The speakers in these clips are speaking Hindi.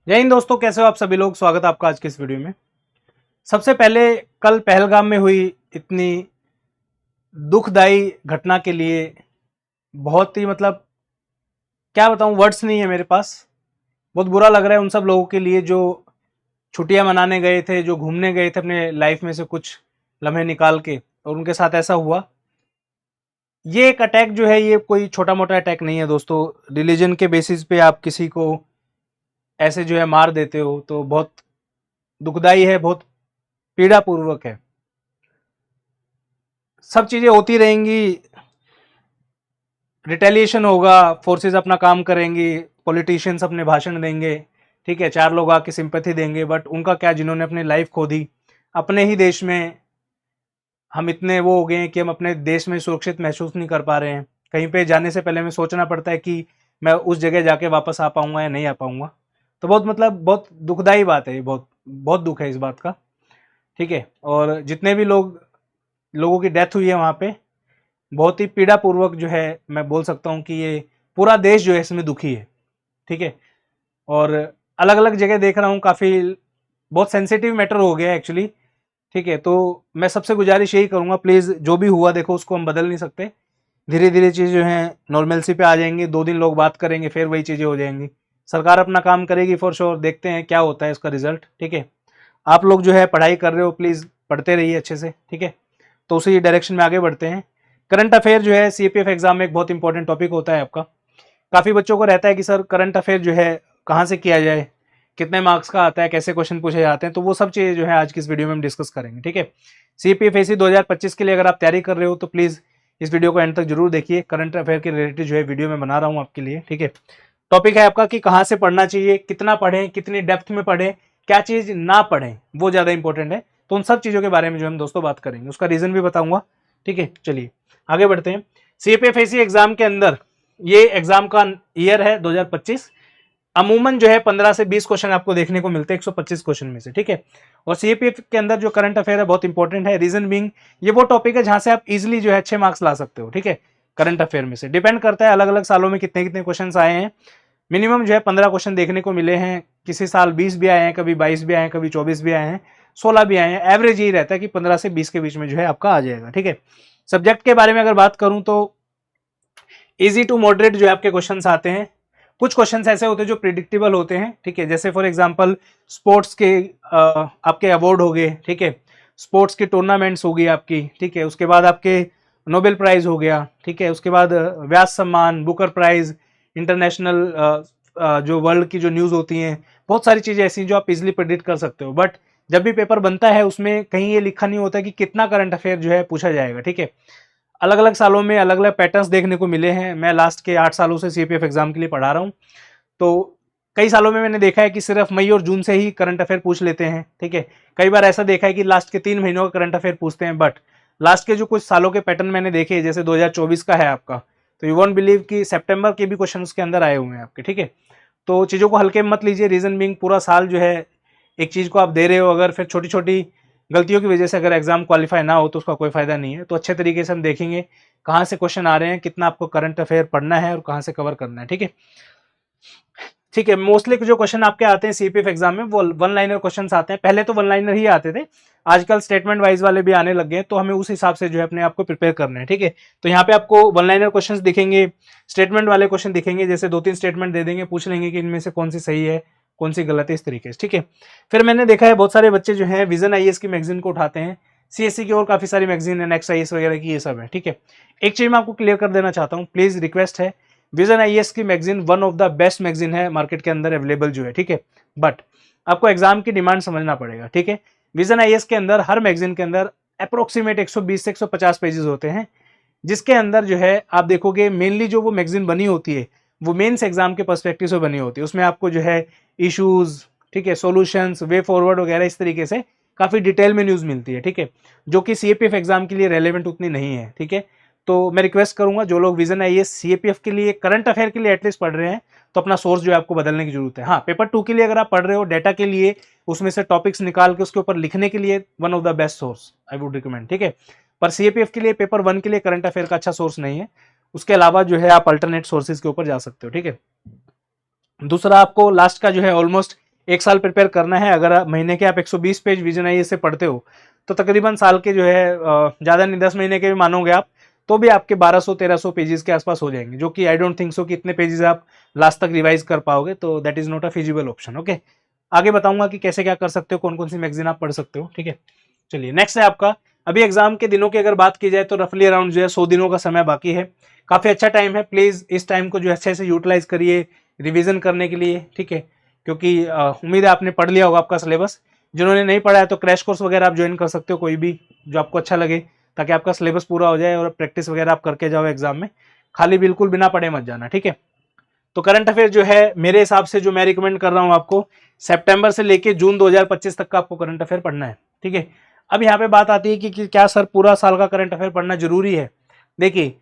जय हिंद दोस्तों, कैसे हो आप सभी लोग। स्वागत है आपका आज के इस वीडियो में। सबसे पहले कल पहलगाम में हुई इतनी दुखदाई घटना के लिए बहुत ही क्या बताऊं, वर्ड्स नहीं है मेरे पास। बहुत बुरा लग रहा है उन सब लोगों के लिए जो छुट्टियां मनाने गए थे, जो घूमने गए थे अपने लाइफ में से कुछ लम्हे निकाल के, और उनके साथ ऐसा हुआ। ये एक अटैक जो है, ये कोई छोटा मोटा अटैक नहीं है दोस्तों। रिलीजन के बेसिस पे आप किसी को ऐसे जो है मार देते हो तो बहुत दुखदाई है, बहुत पीड़ा पूर्वक है। सब चीजें होती रहेंगी, रिटेलिएशन होगा, फोर्सेस अपना काम करेंगी, पॉलिटिशियंस अपने भाषण देंगे, ठीक है, चार लोग आके सिंपैथी देंगे, बट उनका क्या, जिन्होंने अपनी लाइफ खो दी अपने ही देश में। हम इतने वो हो गए हैं कि हम अपने देश में सुरक्षित महसूस नहीं कर पा रहे हैं। कहीं पे जाने से पहले हमें सोचना पड़ता है कि मैं उस जगह जाके वापस आ पाऊंगा या नहीं आ पाऊंगा। तो बहुत बहुत दुखदाई बात है ये, बहुत बहुत दुख है इस बात का, ठीक है। और जितने भी लोगों की डेथ हुई है वहाँ पे, बहुत ही पीड़ा पूर्वक जो है मैं बोल सकता हूँ कि ये पूरा देश जो है इसमें दुखी है, ठीक है। और अलग अलग जगह देख रहा हूँ, काफ़ी बहुत सेंसिटिव मैटर हो गया है एक्चुअली, ठीक है। तो मैं सबसे गुजारिश यही करूँगा, प्लीज़ जो भी हुआ देखो उसको हम बदल नहीं सकते। धीरे धीरे चीज़ जो है नॉर्मलसी पे आ जाएंगी, 2 दिन लोग बात करेंगे फिर वही चीज़ें हो जाएंगी। सरकार अपना काम करेगी फॉर श्योर, देखते हैं क्या होता है इसका रिजल्ट, ठीक है। आप लोग जो है पढ़ाई कर रहे हो, प्लीज़ पढ़ते रहिए अच्छे से, ठीक है। तो उसी डायरेक्शन में आगे बढ़ते हैं। करंट अफेयर जो है सीपीएफ एग्जाम में एक बहुत इंपॉर्टेंट टॉपिक होता है आपका। काफ़ी बच्चों को रहता है कि सर करंट अफेयर जो है कहाँ से किया जाए, कितने मार्क्स का आता है, कैसे क्वेश्चन पूछे जाते हैं। तो वो सब चीज़ें जो है आज की इस वीडियो में हम डिस्कस करेंगे, ठीक है। सीपीएफएसी 2025 के लिए अगर आप तैयारी कर रहे हो तो प्लीज़ इस वीडियो को एंड तक जरूर देखिए। करंट अफेयर के रिलेटेड जो है वीडियो में बना रहा हूँ आपके लिए, ठीक है। टॉपिक है आपका कि कहाँ से पढ़ना चाहिए, कितना पढ़ें, कितनी डेप्थ में पढ़ें, क्या चीज़ ना पढ़ें, वो ज़्यादा इंपॉर्टेंट है। तो उन सब चीज़ों के बारे में जो हम दोस्तों बात करेंगे, उसका रीज़न भी बताऊंगा, ठीक है। चलिए आगे बढ़ते हैं। सीपीएफएसी एग्जाम के अंदर ये एग्जाम का ईयर है 2025। अमूमन जो है 15 से 20 क्वेश्चन आपको देखने को मिलते हैं 125 क्वेश्चन में से, ठीक है। और सीपीएफ के अंदर जो करंट अफेयर है बहुत इंपॉर्टेंट है। रीजन बीइंग, ये वो टॉपिक है जहां से आप इजीली जो है अच्छे मार्क्स ला सकते हो, ठीक है। करंट अफेयर में से डिपेंड करता है अलग अलग सालों में कितने कितने क्वेश्चन आए हैं। मिनिमम जो है 15 क्वेश्चन देखने को मिले हैं, किसी साल 20 भी आए हैं, कभी 22 भी आए हैं, कभी 24 भी आए हैं, 16 भी आए हैं। एवरेज यही रहता है कि 15 से 20 के बीच में जो है आपका आ जाएगा, ठीक है। सब्जेक्ट के बारे में अगर बात करूं तो इजी टू मॉडरेट जो है आपके क्वेश्चंस आते हैं। कुछ क्वेश्चंस ऐसे होते हैं जो प्रिडिक्टेबल होते हैं, ठीक है। जैसे फॉर एग्जांपल स्पोर्ट्स के आपके अवार्ड हो गए, ठीक है। स्पोर्ट्स की टूर्नामेंट्स होगी आपकी, ठीक है। उसके बाद आपके नोबेल प्राइज हो गया, ठीक है। उसके बाद व्यास सम्मान, बुकर प्राइज, इंटरनेशनल जो वर्ल्ड की जो न्यूज़ होती हैं, बहुत सारी चीज़ें ऐसी जो आप इजिली प्रिडिक्ट कर सकते हो। बट जब भी पेपर बनता है उसमें कहीं ये लिखा नहीं होता कि कितना करंट अफेयर जो है पूछा जाएगा, ठीक है। अलग अलग सालों में अलग अलग पैटर्न्स देखने को मिले हैं। मैं लास्ट के 8 सालों से सीपीएफ एग्जाम के लिए पढ़ा रहा हूँ, तो कई सालों में मैंने देखा है कि सिर्फ मई और जून से ही करंट अफेयर पूछ लेते हैं, ठीक है। कई बार ऐसा देखा है कि लास्ट के 3 महीनों का करंट अफेयर पूछते हैं। बट लास्ट के जो कुछ सालों के पैटर्न मैंने देखे, जैसे 2024 का है आपका, तो यू वॉन्ट बिलीव कि सितंबर के भी क्वेश्चन उसके अंदर आए हुए हैं आपके, ठीक है। तो चीज़ों को हल्के में मत लीजिए। रीजन बीइंग, पूरा साल जो है एक चीज़ को आप दे रहे हो, अगर फिर छोटी छोटी गलतियों की वजह से अगर एग्जाम क्वालिफाई ना हो तो उसका कोई फायदा नहीं है। तो अच्छे तरीके से हम देखेंगे कहाँ से क्वेश्चन आ रहे हैं, कितना आपको करंट अफेयर पढ़ना है और कहाँ से कवर करना है, ठीक है। ठीक है, मोस्टली जो क्वेश्चन आपके आते हैं सीपीएफ एग्जाम में वो वन लाइनर क्वेश्चन आते हैं। पहले तो वन लाइनर ही आते थे, आजकल स्टेटमेंट वाइज वाले भी आने लग गए हैं, तो हमें उस हिसाब से जो है अपने आप को प्रिपेयर करना है, ठीक है। तो यहाँ पे आपको वन लाइनर क्वेश्चन दिखेंगे, स्टेटमेंट वाले क्वेश्चन दिखेंगे, जैसे 2-3 स्टेटमेंट दे देंगे, पूछ लेंगे कि इनमें से कौन सी सही है कौन सी गलत है, इस तरीके से, ठीक है। फिर मैंने देखा है बहुत सारे बच्चे जो है विजन आईएएस की मैगजीन को उठाते हैं, सीएससी की और काफी सारी मैगजीन है, नेक्स्ट आईएएस वगैरह की, ये सब है, ठीक है। एक चीज मैं आपको क्लियर कर देना चाहता हूँ, प्लीज रिक्वेस्ट है, विजन आईएएस की magazine one of the best magazine है मार्केट के अंदर अवेलेबल जो है, ठीक है। बट आपको एग्जाम की डिमांड समझना पड़ेगा, ठीक है। विजन आईएएस के अंदर हर मैगजीन के अंदर अप्रोक्सीमेट 120 से 150 पेजेस होते हैं, जिसके अंदर जो है आप देखोगे मेनली जो वो मैगजीन बनी होती है वो मेंस एग्जाम के पर्सपेक्टिव से बनी होती है। उसमें आपको जो है इश्यूज, ठीक है, सॉल्यूशंस, वे फॉरवर्ड वगैरह इस तरीके से काफी डिटेल में न्यूज मिलती है, ठीक है, जो कि सीएपीएफ एग्जाम के लिए रेलेवेंट उतनी नहीं है, ठीक है। तो मैं रिक्वेस्ट करूंगा जो लोग विजन आईएएस सीएपीएफ के लिए करंट अफेयर के लिए एटलीस्ट पढ़ रहे हैं तो अपना सोर्स जो है आपको बदलने की जरूरत है। हाँ, पेपर 2 के लिए अगर आप पढ़ रहे हो डेटा के लिए, उसमें से टॉपिक्स निकाल के उसके ऊपर लिखने के लिए one of the best source I would recommend, ठीक है। पर सीएपीएफ के लिए पेपर 1 के लिए करंट अफेयर का अच्छा सोर्स नहीं है। उसके अलावा जो है आप अल्टरनेट सोर्सेज के ऊपर जा सकते हो, ठीक है। दूसरा, आपको लास्ट का जो है ऑलमोस्ट एक साल प्रिपेयर करना है। अगर महीने के आप 120 पेज विजन आई से पढ़ते हो तो तकरीबन साल के जो है ज़्यादा नहीं 10 महीने के भी मानोगे आप तो भी आपके 1200-1300 पेजेस के आसपास हो जाएंगे, जो कि आई डोंट थिंक सो कि इतने पेजेस आप लास्ट तक रिवाइज कर पाओगे, तो that is not a feasible option. Okay, आगे बताऊंगा कि कैसे क्या कर सकते हो, कौन कौन सी मैगजीन आप पढ़ सकते हो। ठीक है, चलिए नेक्स्ट है आपका, अभी एग्जाम के दिनों की अगर बात की जाए तो रफली अराउंड जो है 100 दिनों का समय बाकी है। काफी अच्छा टाइम है, प्लीज इस टाइम को जो अच्छे से यूटिलाइज करिए रिवीजन करने के लिए। ठीक है, क्योंकि उम्मीद है आपने पढ़ लिया होगा आपका सिलेबस। जिन्होंने नहीं पढ़ा है तो क्रैश कोर्स वगैरह आप ज्वाइन कर सकते हो, कोई भी जो आपको अच्छा लगे, ताकि आपका सिलेबस पूरा हो जाए और प्रैक्टिस वगैरह आप करके जाओ एग्जाम में। खाली बिल्कुल बिना पढ़े मत जाना। ठीक है, तो करंट अफेयर जो है मेरे हिसाब से जो मैं रिकमेंड कर रहा हूं आपको, सितंबर से लेके जून 2025 तक का आपको करंट अफेयर पढ़ना है। ठीक है, अब यहाँ पे बात आती है कि क्या सर पूरा साल का करंट अफेयर पढ़ना जरूरी है। देखिए,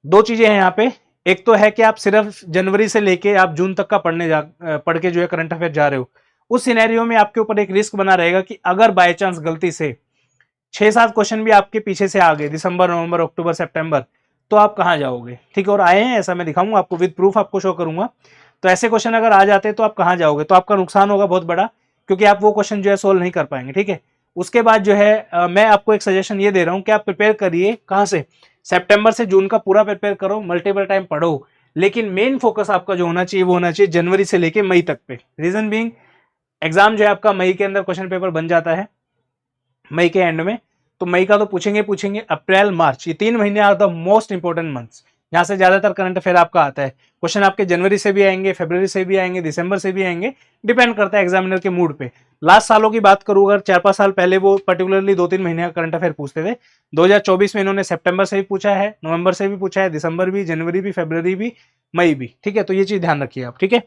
दो चीजें हैं यहाँ पे। एक तो है कि आप सिर्फ जनवरी से लेके आप जून तक का पढ़ के जो है करंट अफेयर जा रहे हो, उस सिनेरियो में आपके ऊपर एक रिस्क बना रहेगा कि अगर बाय चांस गलती से 6-7 क्वेश्चन भी आपके पीछे से आ गए दिसंबर, नवंबर, अक्टूबर, सितंबर, तो आप कहाँ जाओगे। ठीक है, और आए हैं, ऐसा मैं दिखाऊंगा आपको, विद प्रूफ आपको शो करूंगा। तो ऐसे क्वेश्चन अगर आ जाते हैं तो आप कहाँ जाओगे, तो आपका नुकसान होगा बहुत बड़ा, क्योंकि आप वो क्वेश्चन जो है सोल्व नहीं कर पाएंगे। ठीक है, उसके बाद जो है मैं आपको एक सजेशन ये दे रहा हूँ कि आप प्रिपेयर करिए कहाँ से, सितंबर से जून का पूरा प्रिपेयर करो, मल्टीपल टाइम पढ़ो, लेकिन मेन फोकस आपका जो होना चाहिए वो होना चाहिए जनवरी से लेके मई तक पे। रीजन बीइंग, एग्जाम जो है आपका मई के अंदर क्वेश्चन पेपर बन जाता है, मई के एंड में। तो मई का तो पूछेंगे, अप्रैल, मार्च, ये 3 महीने are the most important months, यहाँ से ज्यादातर करंट अफेयर आपका आता है। क्वेश्चन आपके जनवरी से भी आएंगे, फरवरी से भी आएंगे, दिसंबर से भी आएंगे, डिपेंड करता है एग्जामिनर के मूड पे। लास्ट सालों की बात करूं अगर 4-5 साल पहले, वो पर्टिकुलरली 2-3 महीने का करंट अफेयर पूछते थे। 2024 में इन्होंने सितंबर से भी पूछा है, नवंबर से भी पूछा है, दिसंबर भी, जनवरी भी, फरवरी भी, मई भी। ठीक है, तो ये चीज ध्यान रखिए आप। ठीक है,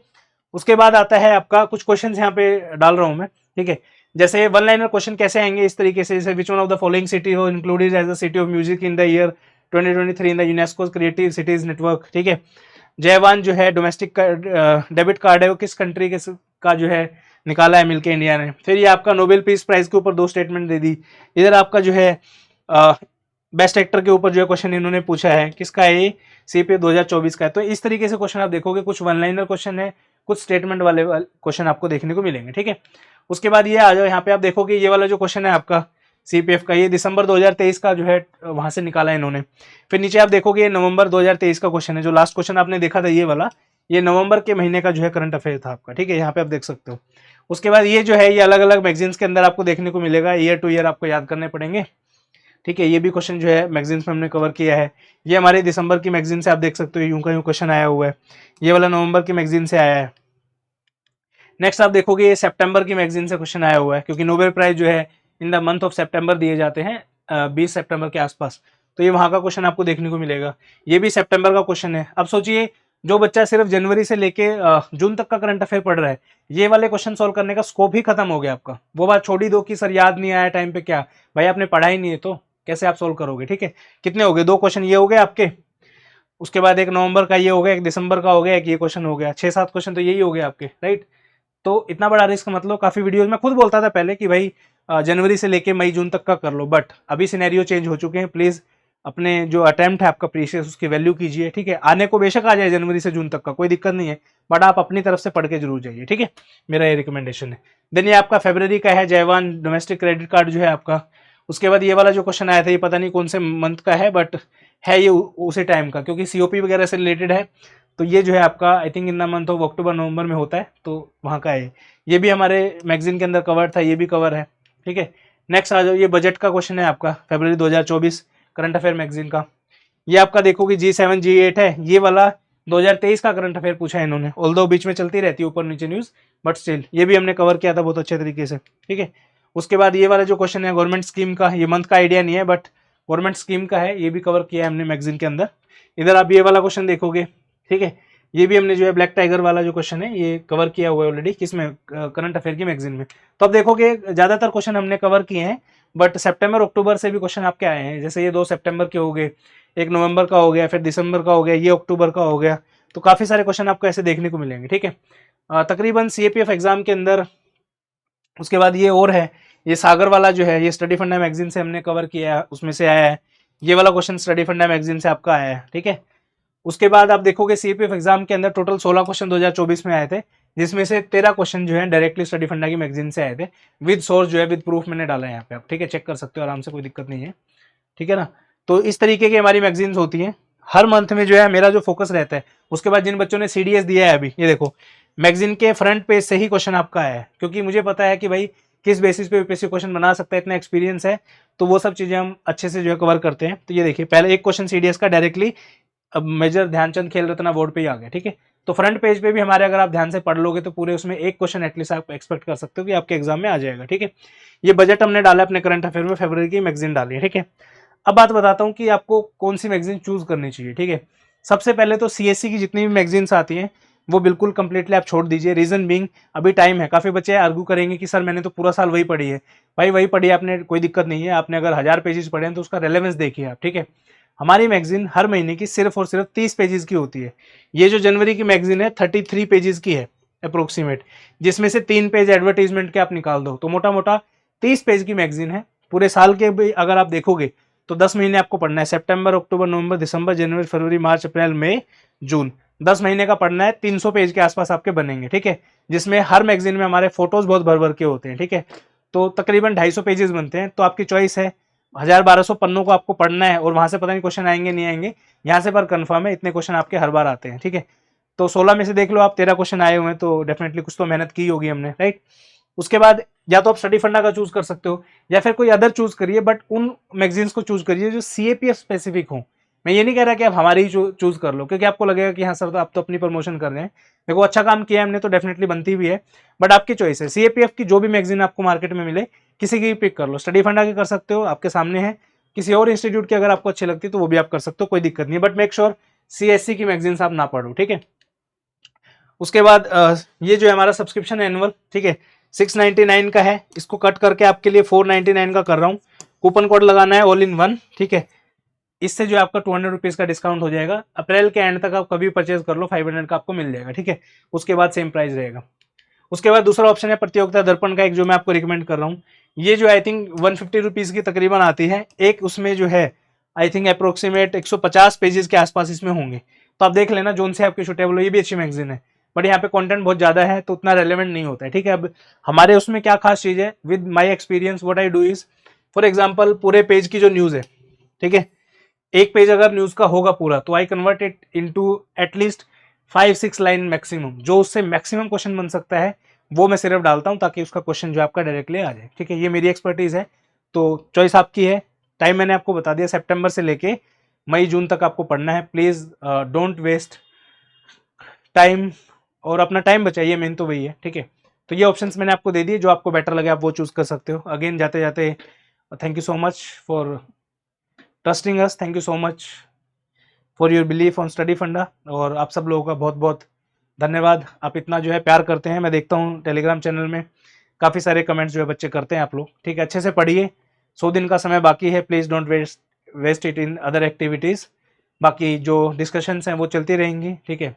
उसके बाद आता है आपका कुछ क्वेश्चन यहाँ पे डाल रहा हूं मैं। ठीक है, जैसे वन लाइनर क्वेश्चन कैसे आएंगे इस तरीके से, जैसे which one of the following city हो included as a city of music in the year 2023 in the UNESCO creative cities network. ठीक है, जयवान जो है डोमेस्टिक डेबिट कार्ड है वो किस कंट्री का जो है निकाला है मिलके इंडिया ने। फिर ये आपका नोबेल पीस प्राइज के ऊपर 2 स्टेटमेंट दे दी। इधर आपका जो है बेस्ट एक्टर के ऊपर जो है क्वेश्चन इन्होंने पूछा है, किसका है ये, सीपीए 2024 का है। तो इस तरीके से क्वेश्चन आप देखोगे, कुछ वन लाइनर क्वेश्चन है, कुछ स्टेटमेंट वाले क्वेश्चन आपको देखने को मिलेंगे। ठीक है, उसके बाद ये आ जाओ, यहाँ पे आप देखोगे ये वाला जो क्वेश्चन है आपका सीपीएफ का, ये दिसंबर 2023 का जो है वहां से निकाला है इन्होंने। फिर नीचे आप देखोगे ये नवंबर 2023 का क्वेश्चन है, जो लास्ट क्वेश्चन आपने देखा था ये वाला, ये नवंबर के महीने का जो है करंट अफेयर था आपका। ठीक है, यहाँ पे आप देख सकते हो। उसके बाद ये जो है ये अलग अलग मैगजीन्स के अंदर आपको देखने को मिलेगा, ईयर टू ईयर आपको याद करने पड़ेंगे। ठीक है, ये भी क्वेश्चन जो है मैगजीन्स में हमने कवर किया है। ये हमारे दिसंबर की मैगजीन से आप देख सकते हो, यूं का यूं क्वेश्चन आया हुआ है। ये वाला नवंबर की मैगजीन से आया है। नेक्स्ट आप देखोगे ये सितंबर की मैगजीन से क्वेश्चन आया हुआ है, क्योंकि नोबेल प्राइज जो है इन द मंथ ऑफ सितंबर दिए जाते हैं 20 सितंबर के आसपास। तो ये वहां का क्वेश्चन आपको देखने को मिलेगा, ये भी सितंबर का क्वेश्चन है। अब सोचिए, जो बच्चा सिर्फ जनवरी से लेके जून तक का करंट अफेयर पढ़ रहा है, ये वाले क्वेश्चन सोल्व करने का स्कोप ही खत्म हो गया आपका। वो बात छोड़ ही दो कि सर याद नहीं आया टाइम पे, क्या भाई आपने पढ़ा ही नहीं है तो कैसे आप सोल्व करोगे। ठीक है, कितने हो गए, 2 क्वेश्चन ये हो गए आपके, उसके बाद एक नवंबर का ये हो गया, एक दिसंबर का हो गया, एक ये क्वेश्चन हो गया, 6-7 क्वेश्चन तो यही हो गए आपके, राइट। तो इतना बड़ा रिस्क मतलब, काफी वीडियोस में खुद बोलता था पहले कि भाई जनवरी से लेके मई जून तक का कर लो, बट अभी सिनेरियो चेंज हो चुके हैं। प्लीज अपने जो अटेम्प्ट है आपका प्रीशियस, उसकी वैल्यू कीजिए। ठीक है, आने को बेशक आ जाए जनवरी से जून तक का, कोई दिक्कत नहीं है, बट आप अपनी तरफ से पढ़ के जरूर जाइए। ठीक है, मेरा ये रिकमेंडेशन है। देन ये आपका फरवरी का है, जयवान डोमेस्टिक क्रेडिट कार्ड जो है आपका। उसके बाद ये वाला जो क्वेश्चन आया था, ये पता नहीं कौन से मंथ का है, बट है ये उसी टाइम का, क्योंकि सीओपी वगैरह से रिलेटेड है। तो ये जो है आपका I think in the month of October November में होता है, तो वहाँ का है। ये भी हमारे मैगजीन के अंदर कवर था, ये भी कवर है। ठीक है, नेक्स्ट आ जाओ, ये बजट का क्वेश्चन है आपका, फरवरी 2024 करंट अफेयर मैगजीन का। ये आपका देखोगे G7 G8 है, ये वाला 2023 का करंट अफेयर पूछा है इन्होंने, ऑल्दो बीच में चलती रहती है ऊपर नीचे न्यूज, बट स्टिल ये भी हमने कवर किया था बहुत अच्छे तरीके से। ठीक है, उसके बाद ये वाला जो क्वेश्चन है गवर्नमेंट स्कीम का, ये मंथ का आइडिया नहीं है, बट गवर्नमेंट स्कीम का है, ये भी कवर किया है हमने मैगजीन के अंदर। इधर आप ये वाला क्वेश्चन देखोगे। ठीक है, ये भी हमने जो है ब्लैक टाइगर वाला जो क्वेश्चन है ये कवर किया हुआ है ऑलरेडी, किसमें, करंट अफेयर की मैगजीन में। तो अब देखोगे ज्यादातर क्वेश्चन हमने कवर किए हैं, बट सितंबर अक्टूबर से भी क्वेश्चन आपके आए हैं, जैसे ये 2 सितंबर के हो गए, एक नवंबर का हो गया, फिर दिसंबर का हो गया, ये अक्टूबर का हो गया। तो काफी सारे क्वेश्चन आपको ऐसे देखने को मिलेंगे। ठीक है, तकरीबन सीएपीएफ एग्जाम के अंदर। उसके बाद ये और है, ये सागर वाला जो है, ये स्टडी फंडा मैगजीन से हमने कवर किया है, उसमें से आया है। ये वाला क्वेश्चन स्टडी फंडा मैगजीन से आपका आया है। ठीक है, उसके बाद आप देखोगे सीपीएफ एग्जाम के अंदर टोटल 16 क्वेश्चन 2024 में आए थे, जिसमें से 13 क्वेश्चन जो है डायरेक्टली स्टडी फंडा की मैगजीन से आए थे, विद सोर्स जो है, विद प्रूफ मैंने डाला है यहाँ पे आप, ठीक है, चेक कर सकते हो आराम से, कोई दिक्कत नहीं है, ठीक है ना। तो इस तरीके की हमारी मैगजीन्स होती हैं। हर मंथ में जो है मेरा जो फोकस रहता है, उसके बाद जिन बच्चों ने CDS दिया है अभी, ये देखो मैगजीन के फ्रंट पेज से ही क्वेश्चन आपका आया है, क्योंकि मुझे पता है कि भाई किस बेसिस पे यूपीएससी क्वेश्चन बना सकता है, इतना एक्सपीरियंस है, तो वो सब चीजें हम अच्छे से जो है कवर करते हैं। तो ये देखिए पहले एक क्वेश्चन CDS का डायरेक्टली अब मेजर ध्यानचंद खेल रत्न अवार्ड पे ही आ गया, ठीक है। तो फ्रंट पेज पे भी हमारे अगर आप ध्यान से पढ़ लोगे तो पूरे उसमें एक क्वेश्चन एटलीस्ट आप एक्सपेक्ट कर सकते हो कि आपके एग्जाम में आ जाएगा, ठीक है। ये बजट हमने डाला अपने करंट अफेयर में, फरवरी की मैगजीन डाली है, ठीक है। अब बात बताता हूँ कि आपको कौन सी मैगजीन चूज करनी चाहिए, ठीक है। सबसे पहले तो CSC की जितनी भी मैगजीन्स आती हैं वो बिल्कुल कंप्लीटली आप छोड़ दीजिए। रीजन बीइंग अभी टाइम है, काफी बच्चे आर्ग्यू करेंगे कि सर मैंने तो पूरा साल वही पढ़ी है। भाई वही पढ़ी आपने, कोई दिक्कत नहीं है, आपने अगर 1000 पेजेस पढ़े हैं तो उसका रेलेवेंस देखिए आप, ठीक है। हमारी मैगजीन हर महीने की सिर्फ और सिर्फ 30 पेजेस की होती है। ये जो जनवरी की मैगजीन है 33 पेजेस की है अप्रोक्सीमेट, जिसमें से 3 पेज एडवर्टीजमेंट के आप निकाल दो, तो मोटा मोटा 30 पेज की मैगजीन है। पूरे साल के भी अगर आप देखोगे तो 10 महीने आपको पढ़ना है, सितंबर, अक्टूबर, नवंबर, दिसंबर, जनवरी, फरवरी, मार्च, अप्रैल, मई, जून, 10 महीने का पढ़ना है। 300 पेज के आसपास आपके बनेंगे, ठीक है, जिसमें हर मैगजीन में हमारे फोटोज बहुत भर भर के होते हैं, ठीक है। तो तकरीबन 250 पेजेस बनते हैं। तो आपकी चॉइस है, 1000-1200 पन्नों को आपको पढ़ना है और वहां से पता नहीं क्वेश्चन आएंगे नहीं आएंगे, यहाँ से पर कंफर्म है इतने क्वेश्चन आपके हर बार आते हैं, ठीक है। तो 16 में से देख लो आप 13 क्वेश्चन आए हुए हैं, तो डेफिनेटली कुछ तो मेहनत की होगी हमने, राइट। उसके बाद या तो आप स्टडी फंडा का चूज कर सकते हो या फिर कोई अदर चूज करिए, बट उन मैगजीन्स को चूज करिए जो CAPF स्पेसिफिक हो। मैं ये नहीं कह रहा कि आप हमारी ही चूज कर लो, क्योंकि आपको लगेगा कि हाँ सर तो आप तो अपनी प्रमोशन कर रहे हैं, देखो अच्छा काम किया हमने तो डेफिनेटली बनती भी है, बट आपकी चॉइस है। CAPF की जो भी मैगजीन आपको मार्केट में मिले किसी की भी पिक कर लो, स्टडी फंडा की कर सकते हो, आपके सामने है। किसी और इंस्टीट्यूट की अगर आपको अच्छी लगती है तो वो भी आप कर सकते हो, कोई दिक्कत नहीं है, बट मेक श्योर CSC की मैगजीन्स आप ना पढ़ो, ठीक है। उसके बाद ये जो है हमारा सब्सक्रिप्शन एनुअल, ठीक है, 699 का है, इसको कट करके आपके लिए 499 का कर रहा हूँ। कूपन कोड लगाना है ऑल इन वन, ठीक है। इससे जो है आपका 200 रुपीज का डिस्काउंट हो जाएगा। अप्रैल के एंड तक आप कभी परचेज कर लो, 500 का आपको मिल जाएगा, ठीक है। उसके बाद सेम प्राइस रहेगा। उसके बाद दूसरा ऑप्शन है प्रतियोगिता दर्पण का, एक जो मैं आपको रिकमेंड कर रहा हूँ। ये जो आई थिंक 150 रुपीज की तकरीबन आती है एक, उसमें जो है आई थिंक अप्रोक्सीमेट 150 पेजेस के आसपास इसमें होंगे, तो आप देख लेना जोन से आपके सुटेबल हो। ये भी अच्छी मैगजीन है, बट यहाँ पे कंटेंट बहुत ज्यादा है तो उतना रेलेवेंट नहीं होता है, ठीक है। अब हमारे उसमें क्या खास चीज है, with my experience what I do is, for example पूरे पेज की जो न्यूज है, ठीक है, एक पेज अगर न्यूज का होगा पूरा तो आई convert it into at least 5-6 line maximum, जो उससे मैक्सिमम क्वेश्चन बन सकता है वो मैं सिर्फ डालता हूं ताकि उसका क्वेश्चन जो आपका डायरेक्टली आ जाए, ठीक है। ये मेरी एक्सपर्टीज है, तो चॉइस आपकी है। टाइम मैंने आपको बता दिया, सितंबर से लेके मई जून तक आपको पढ़ना है। प्लीज डोंट वेस्ट टाइम और अपना टाइम बचाइए, मेन तो वही है, ठीक है। तो ये ऑप्शंस मैंने आपको दे दिए, जो आपको बेटर लगे आप वो चूज कर सकते हो। अगेन जाते जाते thank you so much for trusting us, thank you so much for your belief on study फंडा, और आप सब लोगों का बहुत बहुत धन्यवाद। आप इतना जो है प्यार करते हैं, मैं देखता हूँ टेलीग्राम चैनल में काफ़ी सारे कमेंट्स जो है बच्चे करते हैं आप लोग, ठीक है। अच्छे से पढ़िए, 100 दिन का समय बाकी है, please don't waste it in other activities. बाकी जो डिस्कशंस हैं वो चलती रहेंगी, ठीक है।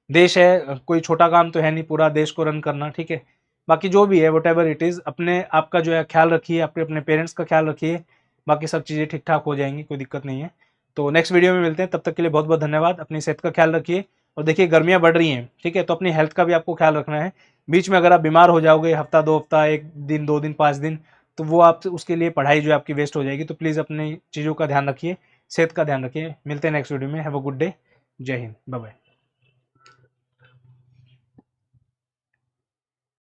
देश है, कोई छोटा काम तो है नहीं, पूरा देश को रन करना, ठीक है। बाकी जो भी है वट एवर इट इज़, अपने आपका जो है ख्याल रखिए, अपने पेरेंट्स का ख्याल रखिए, बाकी सब चीज़ें ठीक ठाक हो जाएंगी, कोई दिक्कत नहीं है। तो नेक्स्ट वीडियो में मिलते हैं, तब तक के लिए बहुत बहुत धन्यवाद। अपनी सेहत का ख्याल रखिए, और देखिए गर्मियाँ बढ़ रही हैं, ठीक है, तो अपनी हेल्थ का भी आपको ख्याल रखना है। बीच में अगर आप बीमार हो जाओगे हफ्ता 2 हफ्ता, 1 दिन 2 दिन 5 दिन, तो वो आप उसके लिए पढ़ाई जो है आपकी वेस्ट हो जाएगी। तो प्लीज़ अपनी चीज़ों का ध्यान रखिए, सेहत का ध्यान रखिए। मिलते हैं नेक्स्ट वीडियो में। हैव अ गुड डे, जय हिंद, बाय बाय।